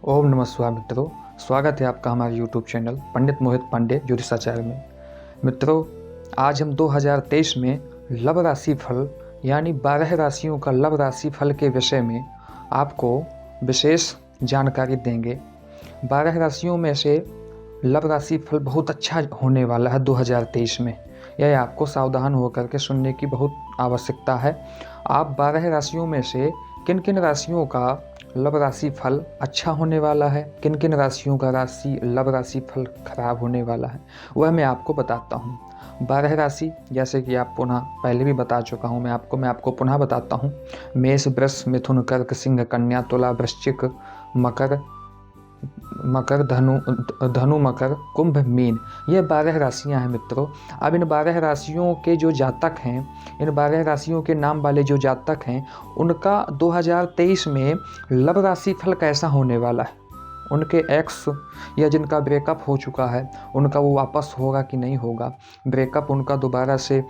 ओम नमः शिवाय मित्रों, स्वागत है आपका हमारे यूट्यूब चैनल पंडित मोहित पांडे ज्योतिषाचार्य में। मित्रों, आज हम 2023 में लव राशि फल यानी 12 राशियों का लव राशि फल के विषय में आपको विशेष जानकारी देंगे। 12 राशियों में से लव राशि फल बहुत अच्छा होने वाला है 2023 में। यह आपको सावधान होकर के सुनने की बहुत आवश्यकता है। आप 12 राशियों में से किन किन राशियों का लव राशि फल अच्छा होने वाला है, किन किन राशियों का लव राशि फल खराब होने वाला है, वह मैं आपको बताता हूँ। 12 राशि जैसे कि आप पुनः पहले भी बता चुका हूँ मैं आपको पुनः बताता हूँ। मेष, वृष, मिथुन, कर्क, सिंह, कन्या, तुला, वृश्चिक, मकर, धनु, मकर, कुंभ, मीन, ये 12 राशियां हैं मित्रों। अब इन 12 राशियों के जो जातक हैं, इन 12 राशियों के नाम वाले जो जातक हैं, उनका 2023 में लव राशि फल कैसा होने वाला है। उनके एक्स या जिनका ब्रेकअप हो चुका है, उनका वो वापस होगा कि नहीं होगा, ब्रेकअप उनका दोबारा से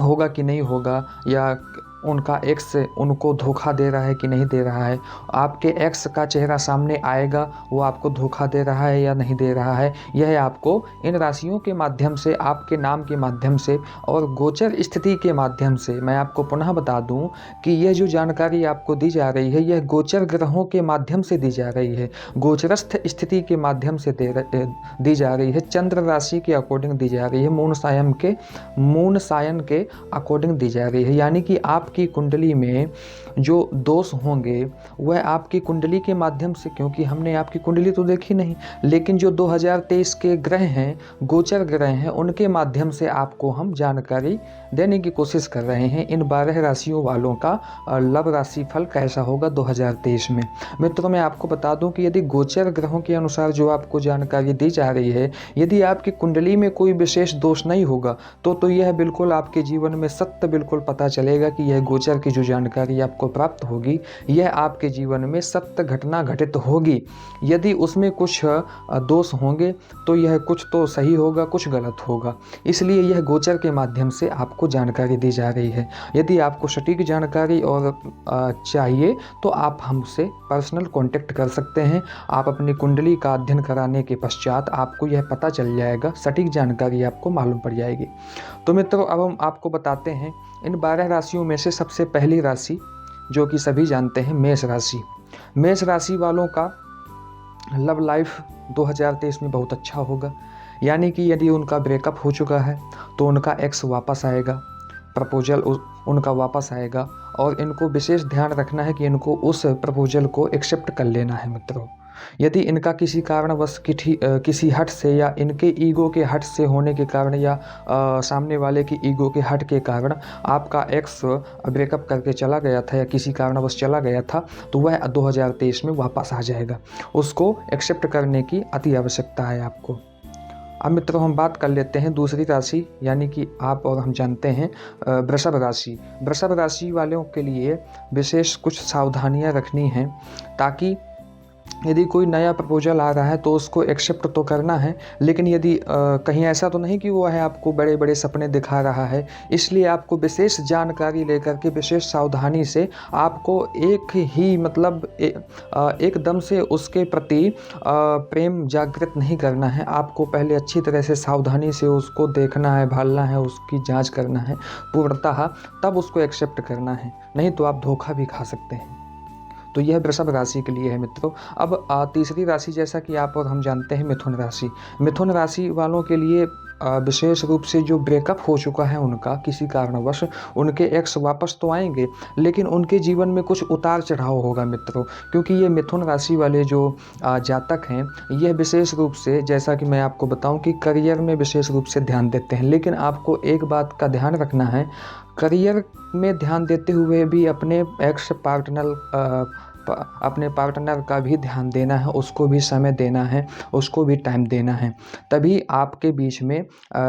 होगा कि नहीं होगा, या उनका एक्स उनको धोखा दे रहा है कि नहीं दे रहा है, आपके एक्स का चेहरा सामने आएगा, वो आपको धोखा दे रहा है या नहीं दे रहा है, यह आपको इन राशियों के माध्यम से, आपके नाम के माध्यम से और गोचर स्थिति के माध्यम से, मैं आपको पुनः बता दूं कि यह जो जानकारी आपको दी जा रही है, यह गोचर ग्रहों के माध्यम से दी जा रही है, गोचरस्थ स्थिति के माध्यम से दी जा रही है, चंद्र राशि के अकॉर्डिंग दी जा रही है, मून सायन के अकॉर्डिंग दी जा रही है। यानी कि आपकी कुंडली में जो दोष होंगे वह आपकी कुंडली के माध्यम से, क्योंकि हमने आपकी कुंडली तो देखी नहीं, लेकिन जो 2023 के ग्रह हैं, गोचर ग्रह हैं, उनके माध्यम से आपको हम जानकारी देने की कोशिश कर रहे हैं। इन 12 राशियों वालों का लव राशि फल कैसा होगा 2023 में। मित्रों, मैं आपको बता दूं कि यदि गोचर ग्रहों के अनुसार जो आपको जानकारी दी जा रही है, यदि आपकी कुंडली में कोई विशेष दोष नहीं होगा तो यह बिल्कुल आपके जीवन में सत्य बिल्कुल पता चलेगा कि यह गोचर की जो जानकारी आपको प्राप्त होगी, यह आपके जीवन में सत्य घटना घटित होगी। यदि उसमें कुछ दोष होंगे तो यह कुछ तो सही होगा, कुछ गलत होगा। इसलिए यह गोचर के माध्यम से आपको जानकारी दी जा रही है। यदि आपको सटीक जानकारी और चाहिए तो आप हमसे पर्सनल कांटेक्ट कर सकते हैं। आप अपनी कुंडली का अध्ययन कराने के पश्चात आपको यह पता चल जाएगा, सटीक जानकारी आपको मालूम पड़ जाएगी। तो मित्रों, अब हम आपको बताते हैं इन 12 राशियों में से सबसे पहली राशि जो कि सभी जानते हैं, मेष राशि। मेष राशि वालों का लव लाइफ 2023 में बहुत अच्छा होगा। यानी कि यदि उनका ब्रेकअप हो चुका है तो उनका एक्स वापस आएगा, प्रपोजल उनका वापस आएगा, और इनको विशेष ध्यान रखना है कि इनको उस प्रपोजल को एक्सेप्ट कर लेना है मित्रों। यदि इनका किसी कारणवश किसी हट से या इनके ईगो के हट से होने के कारण या सामने वाले की ईगो के हट के कारण आपका एक्स ब्रेकअप करके चला गया था या किसी कारणवश चला गया था, तो वह 2023 में वापस आ जाएगा। उसको एक्सेप्ट करने की अति आवश्यकता है आपको। अब मित्रों, हम बात कर लेते हैं दूसरी राशि, यानी कि आप और हम जानते हैं वृषभ राशि। वृषभ राशि वालों के लिए विशेष कुछ सावधानियां रखनी हैं, ताकि यदि कोई नया प्रपोजल आ रहा है तो उसको एक्सेप्ट तो करना है, लेकिन यदि कहीं ऐसा तो नहीं कि वो है आपको बड़े बड़े सपने दिखा रहा है। इसलिए आपको विशेष जानकारी लेकर के विशेष सावधानी से आपको एकदम से उसके प्रति प्रेम जागृत नहीं करना है। आपको पहले अच्छी तरह से सावधानी से उसको देखना है, भालना है, उसकी जाँच करना है पूर्णतः, तब उसको एक्सेप्ट करना है, नहीं तो आप धोखा भी खा सकते हैं। तो यह वृषभ राशि के लिए है मित्रों। अब तीसरी राशि जैसा कि आप और हम जानते हैं, मिथुन राशि। मिथुन राशि वालों के लिए विशेष रूप से जो ब्रेकअप हो चुका है उनका किसी कारणवश, उनके एक्स वापस तो आएंगे, लेकिन उनके जीवन में कुछ उतार चढ़ाव होगा मित्रों। क्योंकि ये मिथुन राशि वाले जो जातक हैं, यह विशेष रूप से, जैसा कि मैं आपको बताऊं कि करियर में विशेष रूप से ध्यान देते हैं। लेकिन आपको एक बात का ध्यान रखना है, करियर में ध्यान देते हुए भी अपने पार्टनर का भी ध्यान देना है, उसको भी समय देना है, उसको भी टाइम देना है। तभी आपके बीच में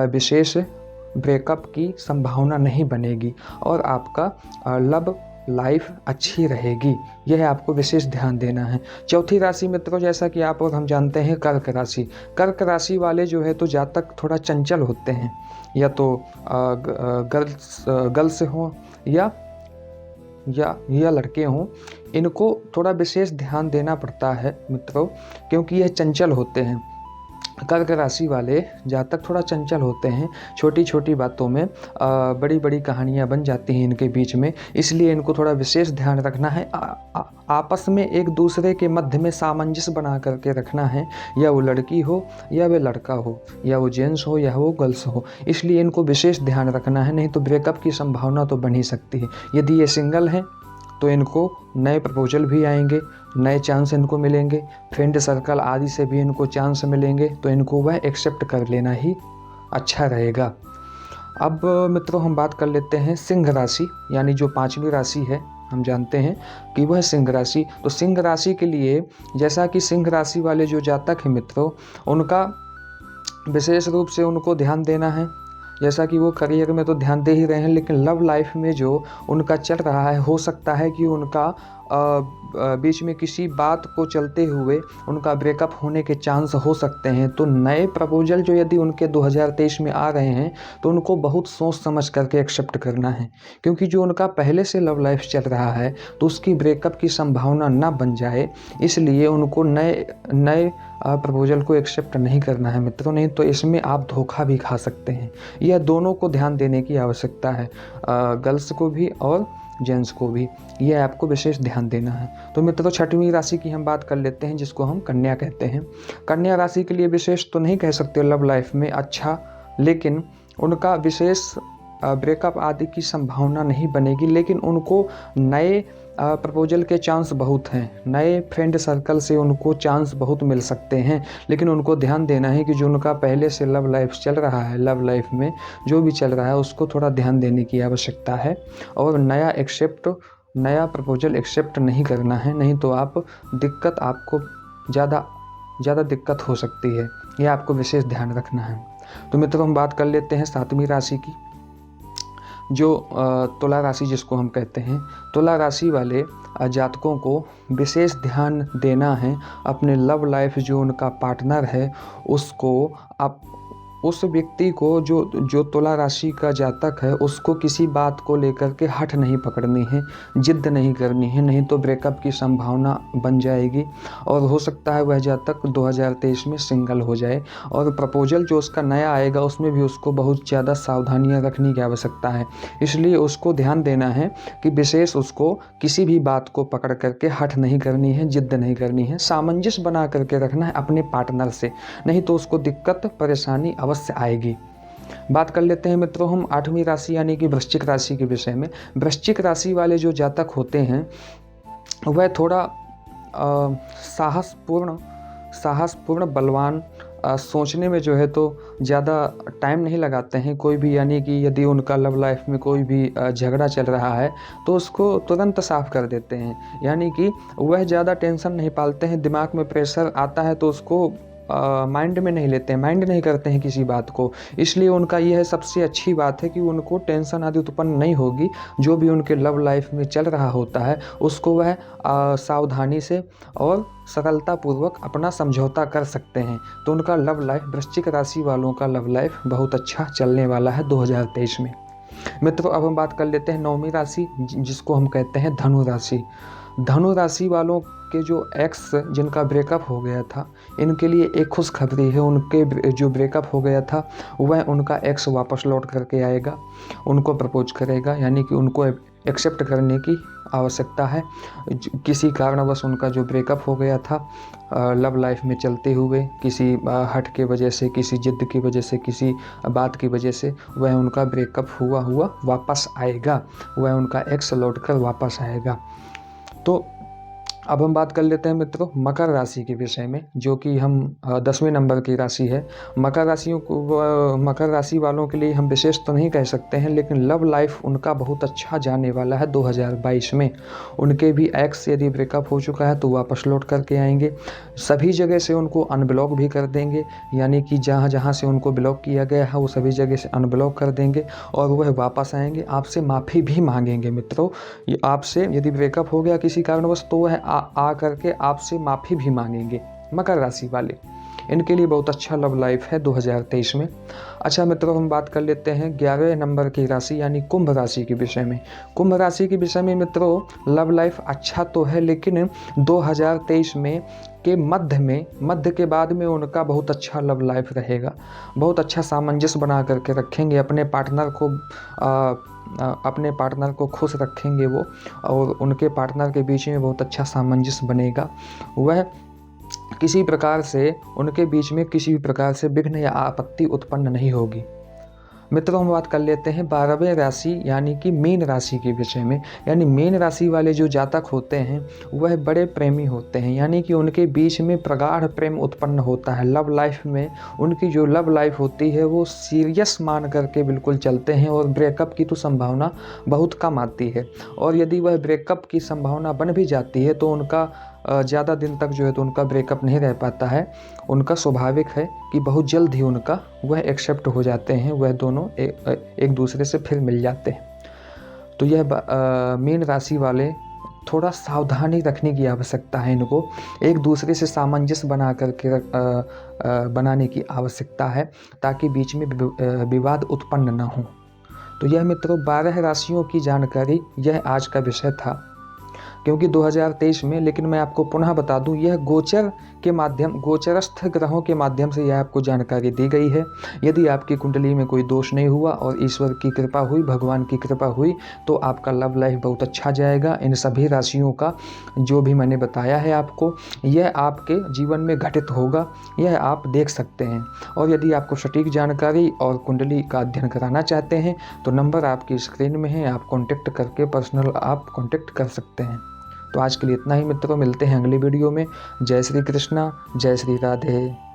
विशेष ब्रेकअप की संभावना नहीं बनेगी और आपका लव लाइफ अच्छी रहेगी। यह आपको विशेष ध्यान देना है। चौथी राशि मित्रों, जैसा कि आप और हम जानते हैं, कर्क राशि। कर्क राशि वाले जो है तो जातक थोड़ा चंचल होते हैं, या तो गर्ल्स हो या या लड़के हों, इनको थोड़ा विशेष ध्यान देना पड़ता है मित्रों, क्योंकि यह चंचल होते हैं। कर्क राशि वाले जातक थोड़ा चंचल होते हैं, छोटी छोटी बातों में बड़ी बड़ी कहानियां बन जाती हैं इनके बीच में, इसलिए इनको थोड़ा विशेष ध्यान रखना है। आपस में एक दूसरे के मध्य में सामंजस्य बना करके रखना है, या वो लड़की हो या वह लड़का हो, या वो जेंट्स हो या वो गर्ल्स हो, इसलिए इनको विशेष ध्यान रखना है, नहीं तो ब्रेकअप की संभावना तो बन ही सकती है। यदि ये सिंगल हैं तो इनको नए प्रपोजल भी आएंगे, नए चांस इनको मिलेंगे, फ्रेंड सर्कल आदि से भी इनको चांस मिलेंगे, तो इनको वह एक्सेप्ट कर लेना ही अच्छा रहेगा। अब मित्रों हम बात कर लेते हैं सिंह राशि, यानी जो 5वीं राशि है, हम जानते हैं कि वह सिंह राशि। तो सिंह राशि के लिए, जैसा कि सिंह राशि वाले जो जातक हैं मित्रों, उनका विशेष रूप से उनको ध्यान देना है। जैसा कि वो करियर में तो ध्यान दे ही रहे हैं, लेकिन लव लाइफ में जो उनका चल रहा है, हो सकता है कि उनका बीच में किसी बात को चलते हुए उनका ब्रेकअप होने के चांस हो सकते हैं। तो नए प्रपोजल जो यदि उनके 2023 में आ रहे हैं, तो उनको बहुत सोच समझ करके एक्सेप्ट करना है, क्योंकि जो उनका पहले से लव लाइफ चल रहा है तो उसकी ब्रेकअप की संभावना ना बन जाए, इसलिए उनको नए प्रपोजल को एक्सेप्ट नहीं करना है मित्रों, नहीं तो इसमें आप धोखा भी खा सकते हैं। यह दोनों को ध्यान देने की आवश्यकता है, गर्ल्स को भी और जेंट्स को भी, यह आपको विशेष ध्यान देना है। तो मित्रों 6वीं राशि की हम बात कर लेते हैं, जिसको हम कन्या कहते हैं। कन्या राशि के लिए विशेष तो नहीं कह सकते लव लाइफ में अच्छा, लेकिन उनका विशेष ब्रेकअप आदि की संभावना नहीं बनेगी, लेकिन उनको नए प्रपोजल के चांस बहुत हैं, नए फ्रेंड सर्कल से उनको चांस बहुत मिल सकते हैं। लेकिन उनको ध्यान देना है कि जो उनका पहले से लव लाइफ चल रहा है, लव लाइफ में जो भी चल रहा है उसको थोड़ा ध्यान देने की आवश्यकता है, और नया प्रपोजल एक्सेप्ट नहीं करना है, नहीं तो आपको ज़्यादा दिक्कत हो सकती है। यह आपको विशेष ध्यान रखना है। तो मित्रों हम बात कर लेते हैं 7वीं राशि की, जो तुला राशि जिसको हम कहते हैं। तुला राशि वाले जातकों को विशेष ध्यान देना है अपने लव लाइफ, जो उनका पार्टनर है उसको, उस व्यक्ति को जो तुला राशि का जातक है उसको किसी बात को लेकर के हठ नहीं पकड़नी है, जिद नहीं करनी है, नहीं तो ब्रेकअप की संभावना बन जाएगी, और हो सकता है वह जातक 2023 में सिंगल हो जाए। और प्रपोजल जो उसका नया आएगा उसमें भी उसको बहुत ज़्यादा सावधानियां रखने की आवश्यकता है, इसलिए उसको ध्यान देना है कि विशेष उसको किसी भी बात को पकड़ करके हठ नहीं करनी है, जिद नहीं करनी है, सामंजस्य बना करके रखना है अपने पार्टनर से, नहीं तो उसको दिक्कत परेशानी अवश्य आएगी। बात कर लेते हैं मित्रों हम 8वीं राशि यानी कि वृश्चिक राशि के विषय में। वृश्चिक राशि वाले जो जातक होते हैं वह थोड़ा साहसपूर्ण बलवान, सोचने में जो है तो ज़्यादा टाइम नहीं लगाते हैं कोई भी, यानी कि यदि उनका लव लाइफ में कोई भी झगड़ा चल रहा है तो उसको तुरंत साफ कर देते हैं, यानी कि वह ज़्यादा टेंशन नहीं पालते हैं। दिमाग में प्रेशर आता है तो उसको माइंड में नहीं लेते हैं, माइंड नहीं करते हैं किसी बात को, इसलिए उनका यह सबसे अच्छी बात है कि उनको टेंशन आदि उत्पन्न नहीं होगी। जो भी उनके लव लाइफ में चल रहा होता है उसको वह सावधानी से और सरलतापूर्वक अपना समझौता कर सकते हैं। तो उनका लव लाइफ, वृश्चिक राशि वालों का लव लाइफ बहुत अच्छा चलने वाला है 2023 में। मित्रों अब हम बात कर लेते हैं 9वीं राशि जिसको हम कहते हैं धनु राशि। धनु राशि वालों के जो एक्स जिनका ब्रेकअप हो गया था, इनके लिए एक खुशखबरी है। उनके जो ब्रेकअप हो गया था वह उनका एक्स वापस लौट करके आएगा, उनको प्रपोज करेगा, यानी कि उनको एक्सेप्ट करने की आवश्यकता है। किसी कारणवश उनका जो ब्रेकअप हो गया था लव लाइफ में चलते हुए, किसी हट के वजह से, किसी जिद की वजह से, किसी बात की वजह से वह उनका ब्रेकअप हुआ वापस आएगा, वह उनका एक्स लौट कर वापस आएगा। तो अब हम बात कर लेते हैं मित्रों मकर राशि के विषय में, जो कि हम 10वें नंबर की राशि है। मकर राशि वालों के लिए हम विशेष तो नहीं कह सकते हैं, लेकिन लव लाइफ उनका बहुत अच्छा जाने वाला है 2022 में। उनके भी एक्स यदि ब्रेकअप हो चुका है तो वापस लौट करके आएंगे, सभी जगह से उनको अनब्लॉक भी कर देंगे, यानी कि जहाँ जहाँ से उनको ब्लॉक किया गया है वो सभी जगह से अनब्लॉक कर देंगे, और वह वापस आएंगे, आपसे माफ़ी भी मांगेंगे मित्रों। आपसे यदि ब्रेकअप हो गया किसी कारणवश तो वह आ करके आपसे माफ़ी भी मांगेंगे मकर राशि वाले। इनके लिए बहुत अच्छा लव लाइफ है 2023 में। अच्छा मित्रों, हम बात कर लेते हैं 11 नंबर की राशि यानी कुंभ राशि के विषय में। कुंभ राशि के विषय में मित्रों, लव लाइफ अच्छा तो है, लेकिन 2023 में के मध्य के बाद में उनका बहुत अच्छा लव लाइफ रहेगा। बहुत अच्छा सामंजस्य बना करके रखेंगे, अपने पार्टनर को खुश रखेंगे वो, और उनके पार्टनर के बीच में बहुत अच्छा सामंजस्य बनेगा। वह किसी प्रकार से उनके बीच में किसी भी प्रकार से विघ्न या आपत्ति उत्पन्न नहीं होगी। मित्रों, हम बात कर लेते हैं 12वें राशि यानी कि मीन राशि के विषय में। यानी मीन राशि वाले जो जातक होते हैं वह बड़े प्रेमी होते हैं, यानी कि उनके बीच में प्रगाढ़ प्रेम उत्पन्न होता है। लव लाइफ में उनकी जो लव लाइफ होती है वो सीरियस मान करके बिल्कुल चलते हैं, और ब्रेकअप की तो संभावना बहुत कम आती है। और यदि वह ब्रेकअप की संभावना बन भी जाती है तो उनका ज़्यादा दिन तक जो है तो उनका ब्रेकअप नहीं रह पाता है। उनका स्वाभाविक है कि बहुत जल्द ही उनका वह एक्सेप्ट हो जाते हैं, वह दोनों एक दूसरे से फिर मिल जाते हैं। तो यह मीन राशि वाले थोड़ा सावधानी रखने की आवश्यकता है, इनको एक दूसरे से सामंजस्य बनाने की आवश्यकता है, ताकि बीच में विवाद उत्पन्न न हो। तो यह मित्रों 12 राशियों की जानकारी यह आज का विषय था, क्योंकि 2023 में, लेकिन मैं आपको पुनः बता दूं, यह गोचरस्थ ग्रहों के माध्यम से यह आपको जानकारी दी गई है। यदि आपकी कुंडली में कोई दोष नहीं हुआ और ईश्वर की कृपा हुई, भगवान की कृपा हुई, तो आपका लव लाइफ बहुत अच्छा जाएगा। इन सभी राशियों का जो भी मैंने बताया है आपको, यह आपके जीवन में घटित होगा, यह आप देख सकते हैं। और यदि आपको सटीक जानकारी और कुंडली का अध्ययन कराना चाहते हैं तो नंबर आपकी स्क्रीन में है, आप कॉन्टेक्ट करके पर्सनल आप कॉन्टेक्ट कर सकते हैं। तो आज के लिए इतना ही मित्रों, मिलते हैं अगली वीडियो में। जय श्री कृष्णा, जय श्री राधे।